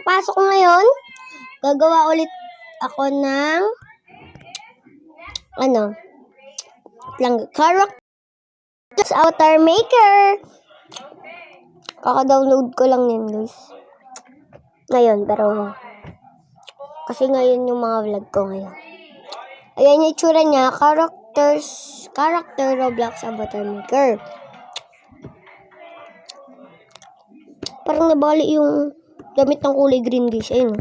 pasok ngayon, gagawa ulit ako ng characters avatar maker. Kaka-download ko lang yan, guys. Ngayon, pero kasi ngayon yung mga vlog ko ngayon. Ayan yung itsura niya, character Roblox avatar maker. Parang nabali yung gamit ng kulay green, guys. Ayun,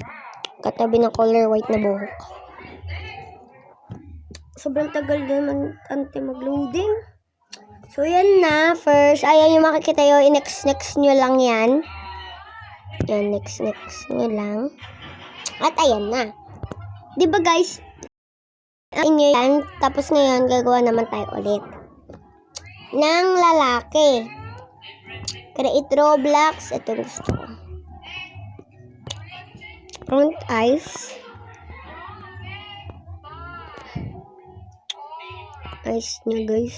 katabi ng color white na buhok. Sobrang tagal naman ante mag-loading. So, yan na. First, ayan yung makikita yun. I-next nyo lang yan. Yan, next nyo lang. At ayan na. Diba, guys? Inyo yan. Tapos ngayon, gagawa naman tayo ulit ng lalaki. Create Roblox. Ito gusto ko. Front eyes. Eyes niya, guys.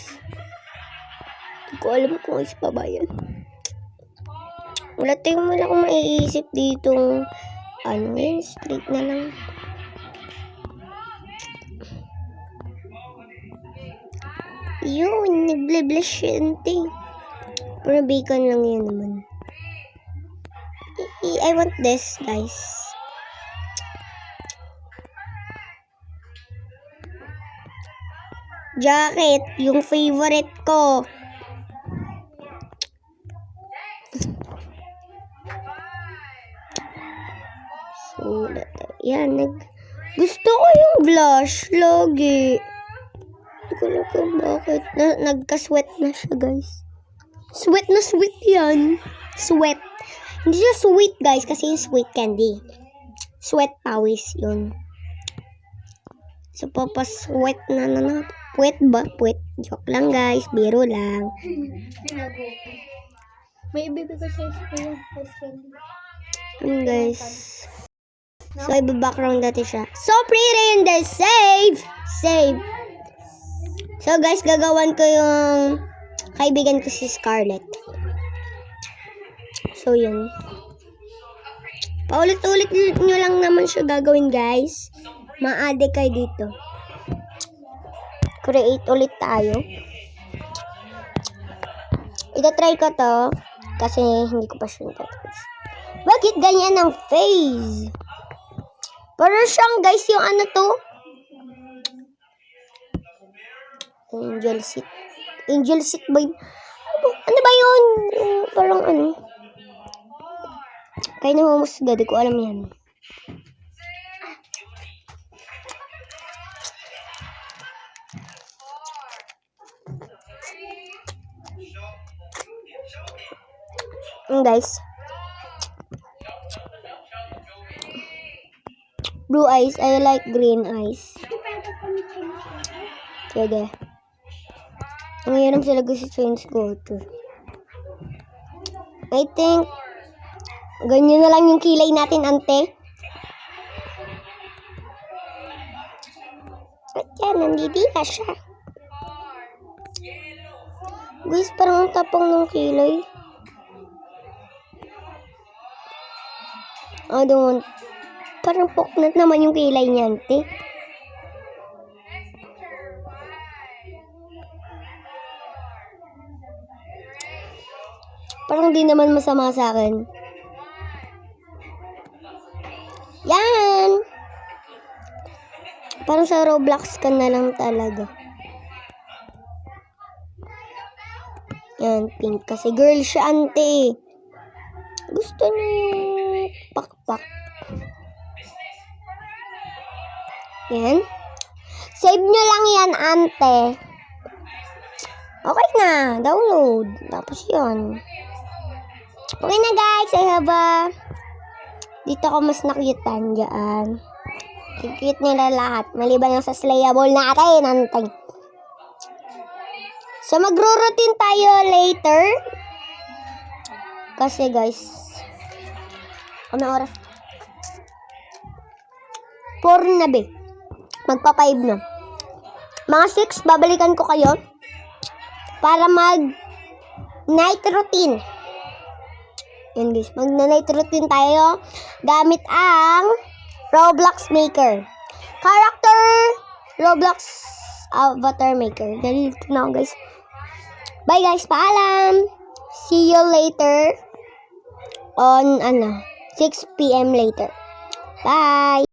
Hindi ko alam kung eyes pa ba yan. Wala akong maiisip dito. Yun, straight na lang. Yun, nag-blush yun, ting. Pero bacon lang yun naman. I want this, guys. Jacket, yung favorite ko. So, yan. Gusto ko yung blush. Lagi. Hindi ko alam kung bakit. Nagka-sweat na siya, guys. Sweat na sweet yan. Sweat. Hindi siya sweet, guys, kasi yung sweet candy. Sweat pawis yun. So, papasweat na. Puwet ba? Puwet. Joke lang, guys. Biro lang. May ibibigay sa'yo yung Guys. So, iba-background natin siya. So pretty in the save. So, guys, gagawan ko yung kaibigan ko si Scarlett. So, yun. Paulit-ulit nyo lang naman siya gagawin, guys. Ma-add kayo dito. Create ulit tayo. Ita-try ko to kasi hindi ko pa siya natatapos. Bakit ganyan ang face? Pero siyang, guys, yung to? Angel seat ba yun? Ano ba yun? Parang kaya na humusga, di ko alam yan. Guys, blue eyes. I like green eyes. Pwede. Ang hirap sila gusto change ko to. I think ganyan na lang yung kilay natin, ante. At yan, nandidi na siya. Guys, parang tapang ng kilay. Parang poknat naman yung kilay niya, ante. Parang di naman masama sa akin. Yan! Parang sa Roblox ka na lang talaga. Yan, pink. Kasi girl siya, ante. Gusto niya yung pakpak. Yan. Save nyo lang yan, ante. Okay na. Download. Tapos yun. Okay na, guys. I have dito ako mas nakyutan dyan. Cute nila lahat. Maliban yung sa slayable natin, ante. So, magro-routine tayo later. Kasi, guys, ano oras? 4 na, be. Magpa 5 na. Mga 6, babalikan ko kayo para mag night routine. Yan guys, mag-night routine tayo gamit ang Roblox Maker. Character Roblox Avatar Maker. Dali na ako guys. Bye guys, paalam. See you later on 6 p.m. later. Bye.